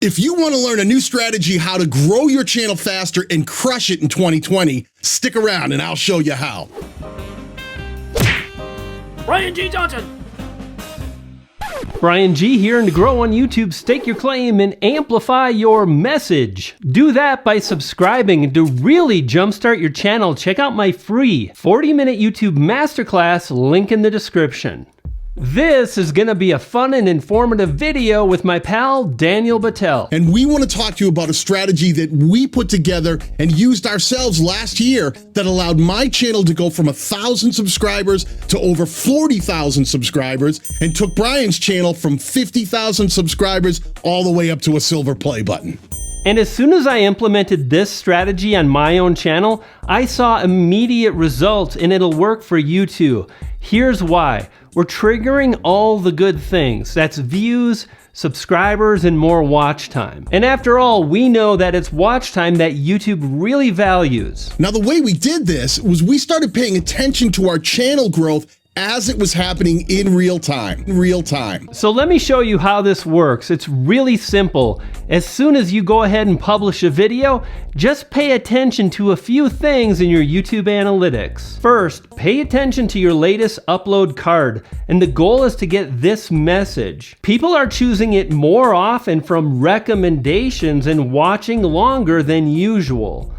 If you want to learn a new strategy how to grow your channel faster and crush it in 2020, stick around and I'll show you how. Brian G. Johnson. Brian G here, and to grow on YouTube, stake your claim and amplify your message. Do that by subscribing, and to really jumpstart your channel, check out my free 40-minute YouTube masterclass, link in the description. This is going to be a fun and informative video with my pal Daniel Battelle. And we want to talk to you about a strategy that we put together and used ourselves last year that allowed my channel to go from 1,000 subscribers to over 40,000 subscribers, and took Brian's channel from 50,000 subscribers all the way up to a silver play button. And as soon as I implemented this strategy on my own channel, I saw immediate results, and it'll work for you too. Here's why. We're triggering all the good things. That's views, subscribers, and more watch time. And after all, we know that it's watch time that YouTube really values. Now, the way we did this was we started paying attention to our channel growth as it was happening in real time. So let me show you how this works. It's really simple. As soon as you go ahead and publish a video, just pay attention to a few things in your YouTube analytics. First, pay attention to your latest upload card, and the goal is to get this message. People are choosing it more often from recommendations and watching longer than usual.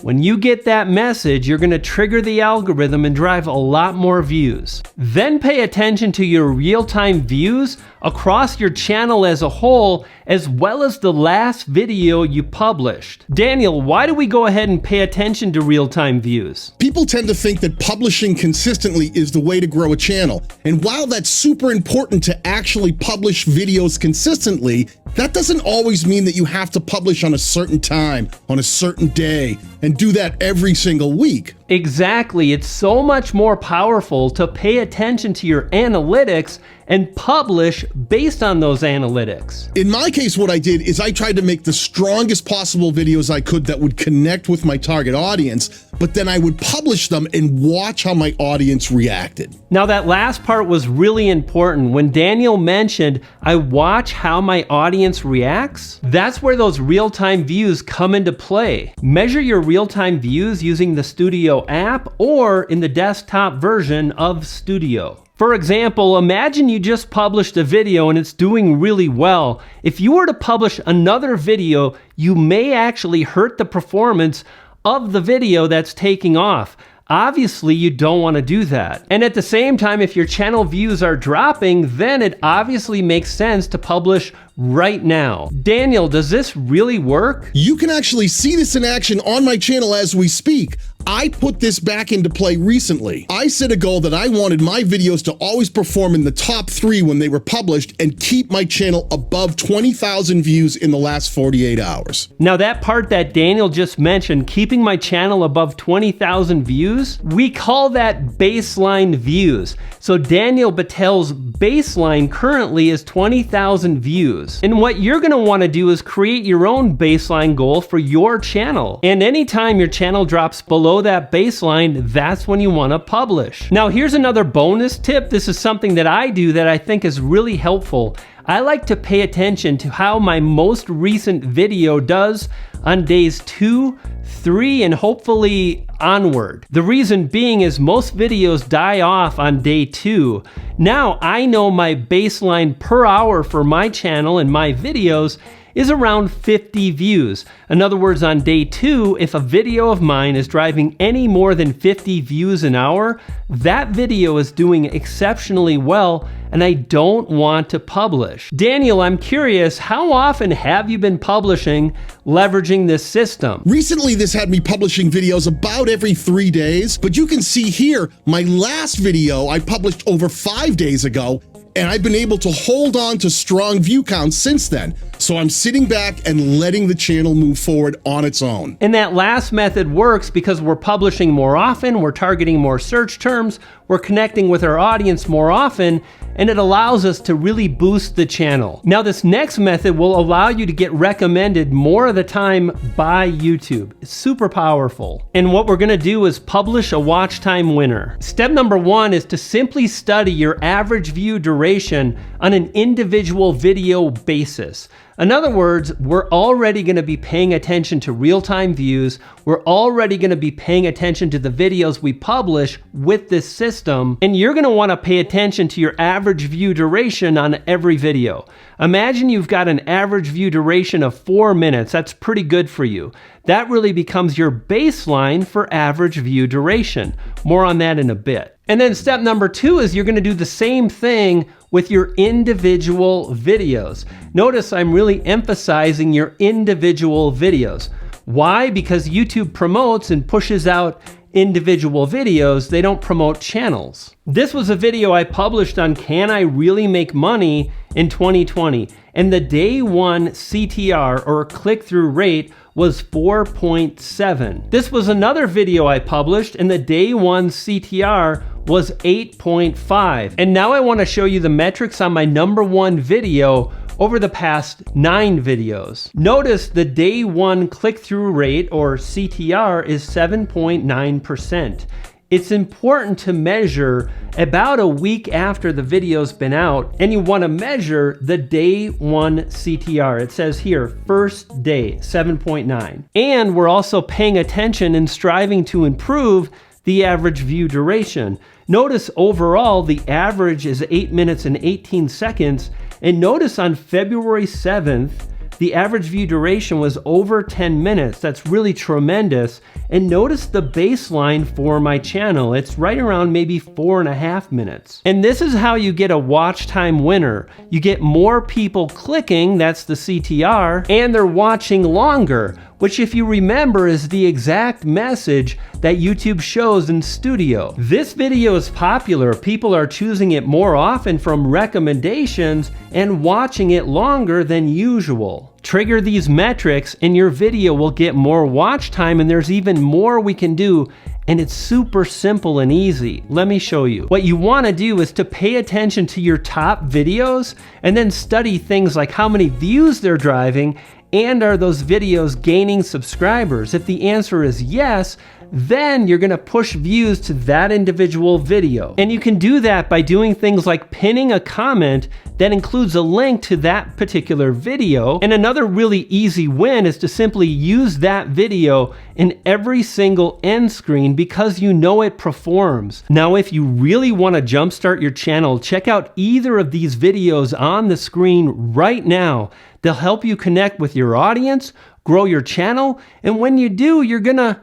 When you get that message, you're going to trigger the algorithm and drive a lot more views. Then pay attention to your real-time views across your channel as a whole, as well as the last video you published. Daniel, why do we go ahead and pay attention to real-time views? People tend to think that publishing consistently is the way to grow a channel. And while that's super important to actually publish videos consistently, that doesn't always mean that you have to publish on a certain time, on a certain day, and do that every single week. Exactly. It's so much more powerful to pay attention to your analytics and publish based on those analytics. In my case, what I did is I tried to make the strongest possible videos I could that would connect with my target audience, but then I would publish them and watch how my audience reacted. Now, that last part was really important. When Daniel mentioned, I watch how my audience reacts, that's where those real-time views come into play. Measure your real-time views using the Studio app or in the desktop version of Studio. For example, imagine you just published a video and it's doing really well. If you were to publish another video, you may actually hurt the performance of the video that's taking off. Obviously, you don't want to do that. And at the same time, if your channel views are dropping, then it obviously makes sense to publish right now. Daniel, does this really work? You can actually see this in action on my channel as we speak. I put this back into play recently. I set a goal that I wanted my videos to always perform in the top 3 when they were published and keep my channel above 20,000 views in the last 48 hours. Now, that part that Daniel just mentioned, keeping my channel above 20,000 views, we call that baseline views. So Daniel Battelle's baseline currently is 20,000 views. And what you're going to want to do is create your own baseline goal for your channel. And anytime your channel drops below that baseline, that's when you want to publish. Now, here's another bonus tip. This is something that I do that I think is really helpful. I like to pay attention to how my most recent video does on days 2, 3, and hopefully onward. The reason being is most videos die off on day 2. Now I know my baseline per hour for my channel and my videos is around 50 views. In other words, on day 2, if a video of mine is driving any more than 50 views an hour, that video is doing exceptionally well, and I don't want to publish. Daniel, I'm curious, how often have you been publishing leveraging this system? Recently, this had me publishing videos about every 3 days, but you can see here, my last video I published over 5 days ago, and I've been able to hold on to strong view counts since then. So I'm sitting back and letting the channel move forward on its own. And that last method works because we're publishing more often, we're targeting more search terms, we're connecting with our audience more often, and it allows us to really boost the channel. Now, this next method will allow you to get recommended more of the time by YouTube. It's super powerful. And what we're gonna do is publish a watch time winner. Step number 1 is to simply study your average view duration on an individual video basis. In other words, we're already going to be paying attention to real-time views. We're already going to be paying attention to the videos we publish with this system. And you're going to want to pay attention to your average view duration on every video. Imagine you've got an average view duration of 4 minutes. That's pretty good for you. That really becomes your baseline for average view duration. More on that in a bit. And then step number 2 is you're going to do the same thing with your individual videos. Notice I'm really emphasizing your individual videos. Why? Because YouTube promotes and pushes out individual videos. They don't promote channels. This was a video I published on Can I Really Make Money in 2020, and the day 1 CTR, or click-through rate, was 4.7. This was another video I published, and the day 1 CTR was 8.5. And now I want to show you the metrics on my number 1 video over the past 9 videos. Notice the day 1 click-through rate, or CTR, is 7.9%. It's important to measure about a week after the video's been out, and you want to measure the day 1 CTR. It says here, first day, 7.9. And we're also paying attention and striving to improve the average view duration. Notice overall the average is 8 minutes and 18 seconds, and notice on February 7th, the average view duration was over 10 minutes. That's really tremendous. And notice the baseline for my channel. It's right around maybe 4.5 minutes. And this is how you get a watch time winner. You get more people clicking, that's the CTR, and they're watching longer, which, if you remember, is the exact message that YouTube shows in Studio. This video is popular. People are choosing it more often from recommendations and watching it longer than usual. Trigger these metrics and your video will get more watch time, and there's even more we can do, and it's super simple and easy. Let me show you. What you want to do is to pay attention to your top videos and then study things like how many views they're driving, and are those videos gaining subscribers? If the answer is yes, then you're gonna push views to that individual video. And you can do that by doing things like pinning a comment that includes a link to that particular video. And another really easy win is to simply use that video in every single end screen because you know it performs. Now, if you really want to jumpstart your channel, check out either of these videos on the screen right now. They'll help you connect with your audience, grow your channel, and when you do, you're gonna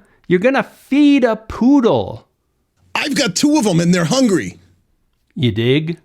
feed a poodle. I've got 2 of them and they're hungry. You dig?